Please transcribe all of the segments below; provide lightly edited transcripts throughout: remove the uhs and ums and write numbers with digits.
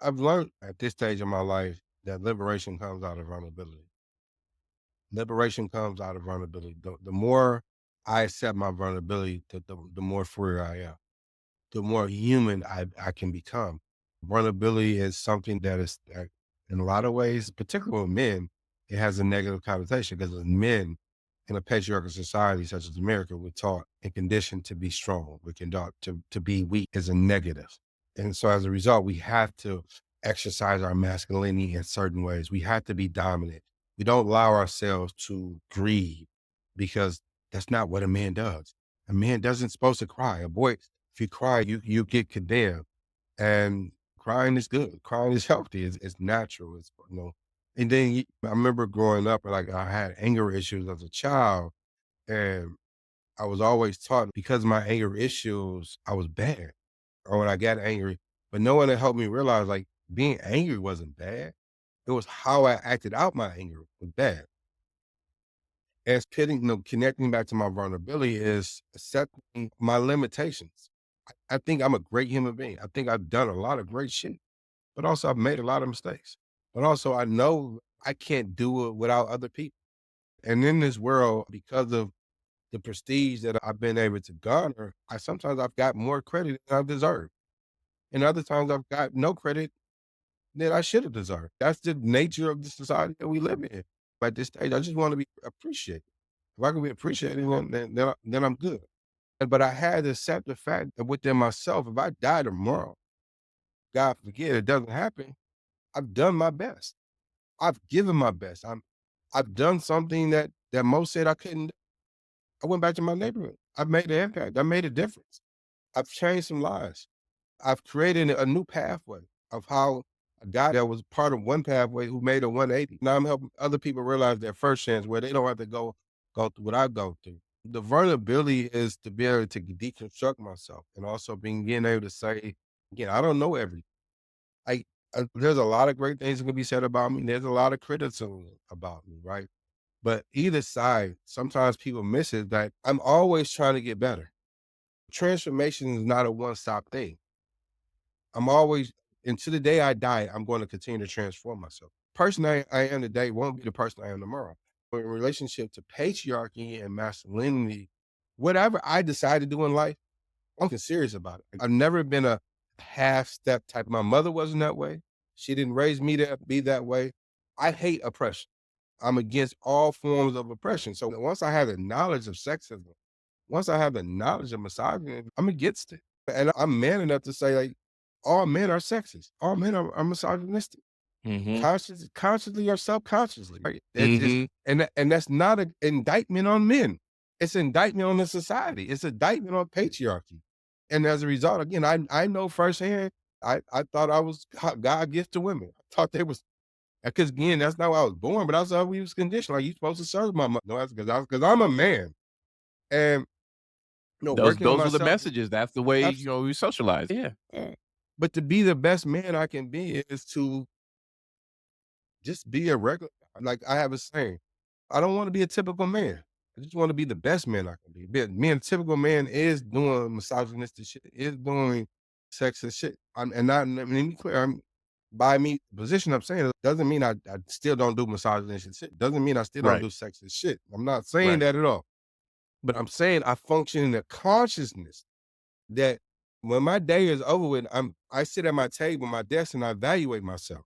I've learned at this stage of my life that liberation comes out of vulnerability. Liberation comes out of vulnerability. The more I accept my vulnerability, the more free I am, the more human I can become. Vulnerability is something that is, in a lot of ways, particularly with men, it has a negative connotation because as men in a patriarchal society such as America, we're taught and conditioned to be strong. We're conditioned to be weak is a negative. And so as a result, we have to exercise our masculinity in certain ways. We have to be dominant. We don't allow ourselves to grieve because that's not what a man does. A man doesn't supposed to cry. A boy, if you cry, you get condemned. And crying is good. Crying is healthy. It's natural. And then I remember growing up, like I had anger issues as a child, and I was always taught because of my anger issues, I was bad. Or when I got angry, but no one had helped me realize like being angry wasn't bad. It was how I acted out my anger was bad. As connecting back to my vulnerability is accepting my limitations. I think I'm a great human being. I think I've done a lot of great shit, but also I've made a lot of mistakes. But also I know I can't do it without other people. And in this world, because of the prestige that I've been able to garner, I've got more credit than I've deserved. And other times I've got no credit that I should have deserved. That's the nature of the society that we live in. At this stage, I just want to be appreciated. If I can be appreciated, then I'm good. But I had to accept the fact that within myself, if I die tomorrow, God forbid it doesn't happen, I've done my best. I've given my best. I've done something that most said I couldn't do. I went back to my neighborhood. I've made an impact. I made a difference. I've changed some lives. I've created a new pathway of how a guy that was part of one pathway who made a 180. Now I'm helping other people realize their first chance where they don't have to go through what I go through. The vulnerability is to be able to deconstruct myself and also being able to say, again, I don't know everything. I, there's a lot of great things that can be said about me. There's a lot of criticism about me, right? But either side, sometimes people miss it that I'm always trying to get better. Transformation is not a one-stop thing. I'm always, until the day I die, I'm going to continue to transform myself. Person I am today won't be the person I am tomorrow. But in relationship to patriarchy and masculinity, whatever I decide to do in life, I'm serious about it. I've never been a half-step type. My mother wasn't that way. She didn't raise me to be that way. I hate oppression. I'm against all forms of oppression. So once I have the knowledge of sexism, once I have the knowledge of misogyny, I'm against it. And I'm man enough to say, like, all men are sexist. All men are misogynistic, Mhm. consciously or subconsciously. Right? Mhm. And that's not an indictment on men. It's an indictment on the society. It's an indictment on patriarchy. And as a result, again, I know firsthand. I thought I was God gift to women. I thought they was because again, that's not how I was born, but that's how we was conditioned. Like you supposed to serve my mother. No, that's because I'm a man. And Those working on those were the myself, messages. That's the way, absolutely. we socialize. Yeah. But to be the best man I can be is to just be a regular. Like I have a saying, I don't want to be a typical man. I just want to be the best man I can be. Me and typical man is doing misogynistic shit, is doing sexist shit. And not, let me be clear, by me, the position I'm saying doesn't mean I still don't do misogynistic shit. Doesn't mean I still don't Right. do sexist shit. I'm not saying Right. that at all. But I'm saying I function in a consciousness that when my day is over with, I sit at my table, my desk, and I evaluate myself.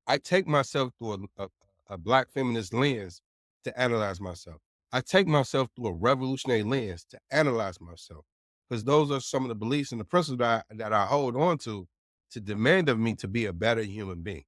I take myself through a black feminist lens to analyze myself. I take myself through a revolutionary lens to analyze myself. Because those are some of the beliefs and the principles that I hold on to demand of me to be a better human being.